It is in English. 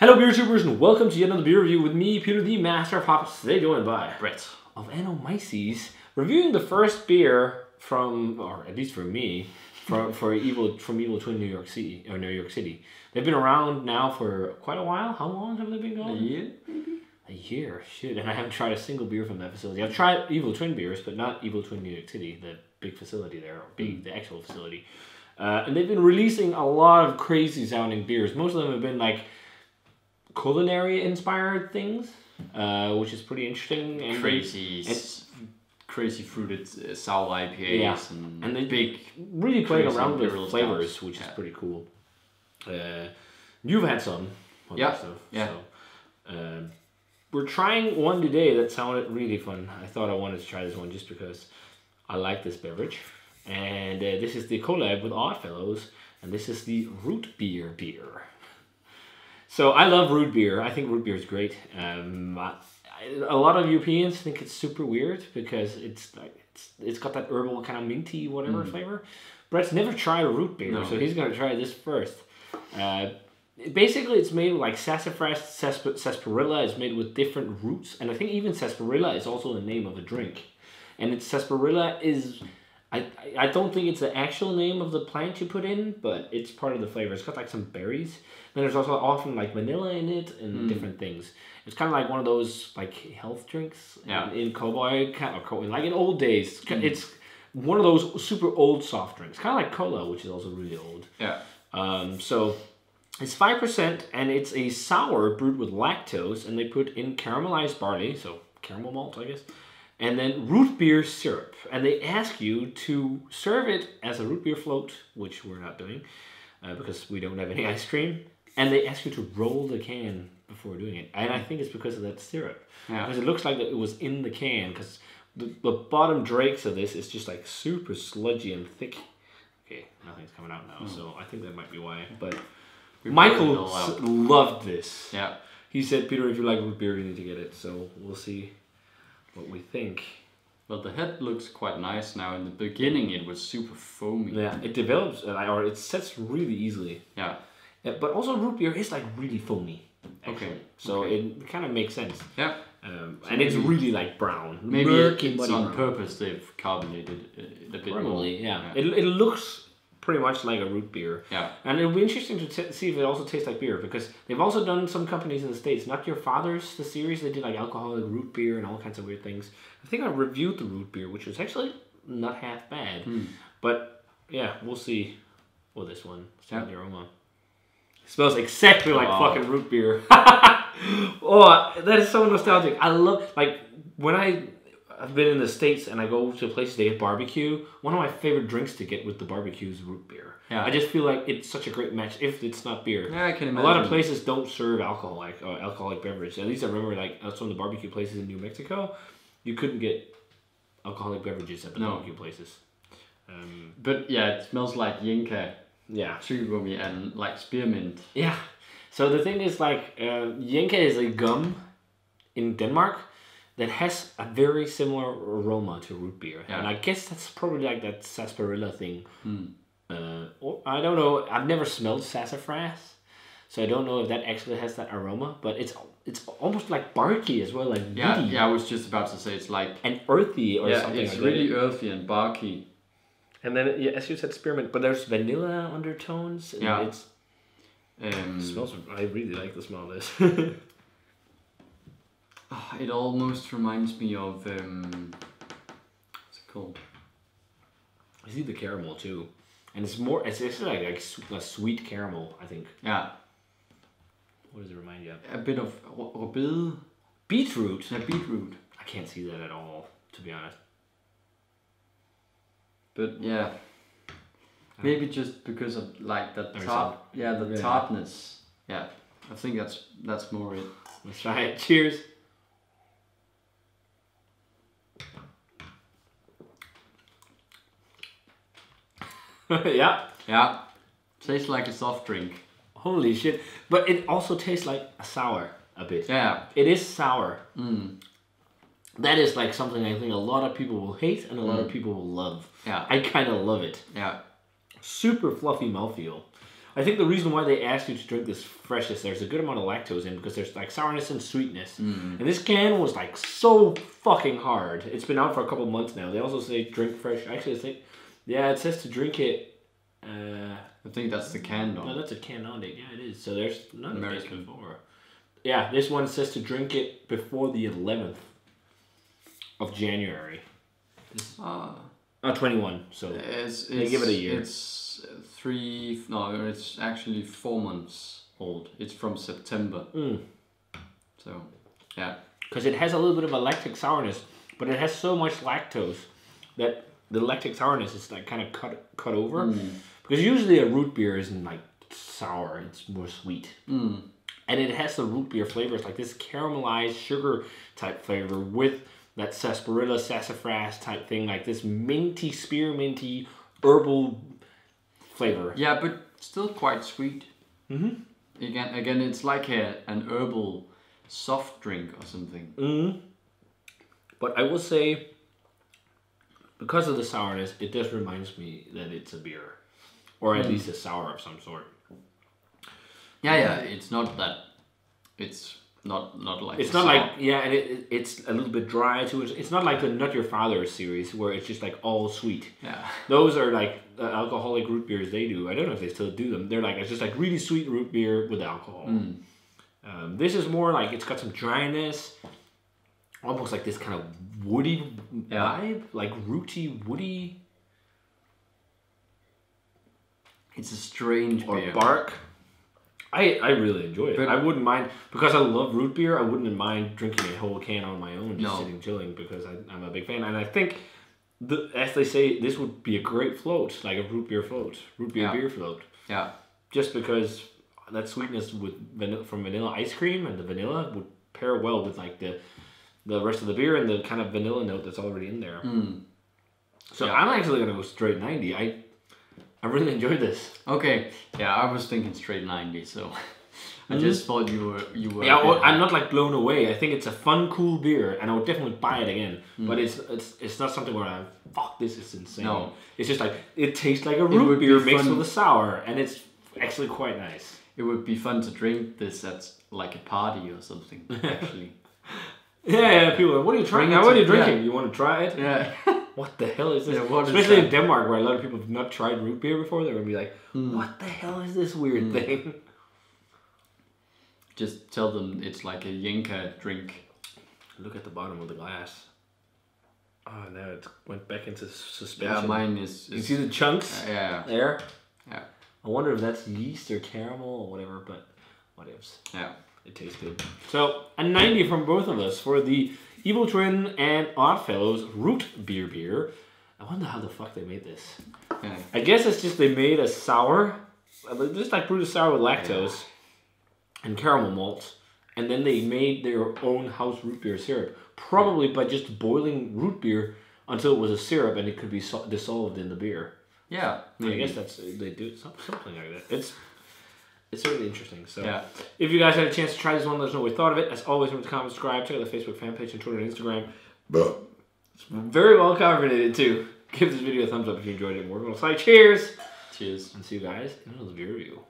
Hello beer tubers and welcome to yet another beer review with me, Peter the Master of Hops. Today joined by Brett of NYC, reviewing the first beer from, or at least for me, from Evil Twin New York City. They've been around now for quite a while. How long have they been going? A year, maybe? A year, shit. And I haven't tried a single beer from that facility. I've tried Evil Twin beers, but not Evil Twin New York City, the big facility there, or the actual facility. And they've been releasing a lot of crazy sounding beers. Most of them have been like culinary inspired things, which is pretty interesting. And crazy fruited sour IPAs, and they big really playing around with flavors, stouts. which is pretty cool. You've had some of that stuff. Yeah. So, we're trying one today that sounded really fun. I thought I wanted to try this one just because I like this beverage. And this is the collab with Oddfellows, and this is the root beer. So I love root beer. I think root beer is great. A lot of Europeans think it's super weird because it's got that herbal kind of minty whatever flavor. Brett's never tried a root beer, so he's gonna try this first. Basically, it's made with like sassafras, sarsaparilla is made with different roots, and I think even sarsaparilla is also the name of a drink. And it's sarsaparilla is, I don't think it's the actual name of the plant you put in, but it's part of the flavor. It's got like some berries. Then there's also often like vanilla in it and different things. It's kind of like one of those like health drinks in cowboy, like in old days. It's one of those super old soft drinks, kind of like cola, which is also really old. Yeah. So it's 5% and it's a sour brewed with lactose, and they put in caramelized barley, so caramel malt, I guess. And then root beer syrup. And they ask you to serve it as a root beer float, which we're not doing because we don't have any ice cream. And they ask you to roll the can before doing it. And I think it's because of that syrup. Yeah. Because it looks like it was in the can. Because the bottom dregs of this is just like super sludgy and thick. Okay, nothing's coming out now. So I think that might be why. But Michael loved this. Yeah. He said, Peter, if you like root beer, you need to get it. So we'll see what we think. Well, the head looks quite nice now. In the beginning, it was super foamy. Yeah, it develops, or it sets really easily. Yeah. But also root beer is like really foamy. Actually. Okay. So it kind of makes sense. Yeah. And it's really like brown. Maybe it's on purpose they've carbonated it a bit more. Probably, yeah. It looks pretty much like a root beer. Yeah. And it'll be interesting to see if it also tastes like beer, because they've also done some companies in the States, Not Your Father's, the series, they did like alcoholic root beer and all kinds of weird things. I think I reviewed the root beer, which was actually not half bad. But yeah, we'll see. Well, this one, the aroma. It smells exactly like fucking root beer. Oh, that is so nostalgic. I love, like, when I've been in the States and I go to places they get barbecue, one of my favorite drinks to get with the barbecue is root beer. Yeah. I just feel like it's such a great match if it's not beer. Yeah, I can imagine. A lot of places don't serve alcoholic beverage. At least I remember, like, some of the barbecue places in New Mexico, you couldn't get alcoholic beverages at the barbecue places. But yeah, it smells like Yinka. Yeah. Sugargummy and like spearmint. Yeah. So the thing is, like, Yinka is a gum in Denmark that has a very similar aroma to root beer. Yeah. And I guess that's probably like that sarsaparilla thing. I don't know. I've never smelled sassafras, so I don't know if that actually has that aroma. But it's almost like barky as well, like woody. Yeah, I was just about to say it's like... And earthy or something like that. Yeah, it's really earthy and barky. And then, as you said, spearmint, but there's vanilla undertones. And it smells. I really like the smell of this. It almost reminds me of what's it called? I see the caramel too, and it's more. It's like a sweet caramel, I think. Yeah. What does it remind you of? A bit of rødbede. Beetroot. Yeah, beetroot. I can't see that at all, to be honest. But yeah, maybe just because of like the tartness. Yeah, I think that's more it. Let's try it. Cheers. Yeah. Tastes like a soft drink. Holy shit! But it also tastes like a sour a bit. Yeah. It is sour. That is like something I think a lot of people will hate and a lot of people will love. Yeah. I kind of love it. Yeah. Super fluffy mouthfeel. I think the reason why they ask you to drink this fresh is there's a good amount of lactose in because there's like sourness and sweetness. And this can was like so fucking hard. It's been out for a couple of months now. They also say drink fresh. Actually, I think, yeah, it says to drink it. I think that's the can on. No, that's a can on date. Yeah, it is. So there's none of this before. Yeah, this one says to drink it before the 11th of January. 21. So they give it a year. It's it's actually 4 months old. It's from September. So, yeah. Because it has a little bit of a lactic sourness, but it has so much lactose that the lactic sourness is like kind of cut over. Because usually a root beer isn't like sour; it's more sweet. And it has the root beer flavors, like this caramelized sugar type flavor with that sarsaparilla, sassafras type thing, like this minty, spearminty, herbal flavor. Yeah, but still quite sweet. Again, it's like an herbal soft drink or something. But I will say, because of the sourness, it just reminds me that it's a beer. Or at least a sour of some sort. Yeah, it's not that. It's not like. It's not like and it's a little bit dry too. It's not like the Not Your Father series where it's just like all sweet. Yeah. Those are like alcoholic root beers they do. I don't know if they still do them. They're like it's just like really sweet root beer with alcohol. This is more like it's got some dryness, almost like this kind of woody vibe, like rooty woody. It's a strange beer. Or bark. I really enjoy it. But I wouldn't mind, because I love root beer, I wouldn't mind drinking a whole can on my own, just sitting chilling, because I'm a big fan. And I think, as they say, this would be a great float, like a root beer float, beer float. Yeah. Just because that sweetness with from vanilla ice cream and the vanilla would pair well with like the rest of the beer and the kind of vanilla note that's already in there. So I'm actually going to go straight 90. I really enjoyed this. Okay, yeah, I was thinking straight 90, so I just thought you were. Yeah, well, I'm not like blown away. I think it's a fun, cool beer, and I would definitely buy it again. But it's not something where I'm fuck. This is insane. No, it's just like it tastes like a root beer mixed with a sour, and it's actually quite nice. It would be fun to drink this at like a party or something. Actually. Yeah. People are like, what are you trying? What are you drinking? You want to try it? Yeah. What the hell is this? Yeah, especially in Denmark, where a lot of people have not tried root beer before, they're going to be like, what the hell is this weird thing? Just tell them it's like a Yinka drink. Look at the bottom of the glass. Oh, now it went back into suspension. Yeah, mine is... You see the chunks there? Yeah. I wonder if that's yeast or caramel or whatever, but what ifs. Yeah. It tastes good. So, a 90 from both of us for the Evil Twin and Oddfellows root beer. I wonder how the fuck they made this. Yeah. I guess it's just they made a sour, just like brewed a sour with lactose and caramel malt, and then they made their own house root beer syrup, probably by just boiling root beer until it was a syrup and it could be dissolved in the beer. Yeah, I guess they do something like that. It's really interesting. So, if you guys had a chance to try this one, let us know what you thought of it. As always, remember to comment, subscribe, check out the Facebook fan page and Twitter and Instagram. It's very well carbonated too. Give this video a thumbs up if you enjoyed it. We're going to say cheers. Cheers. And see you guys in another video.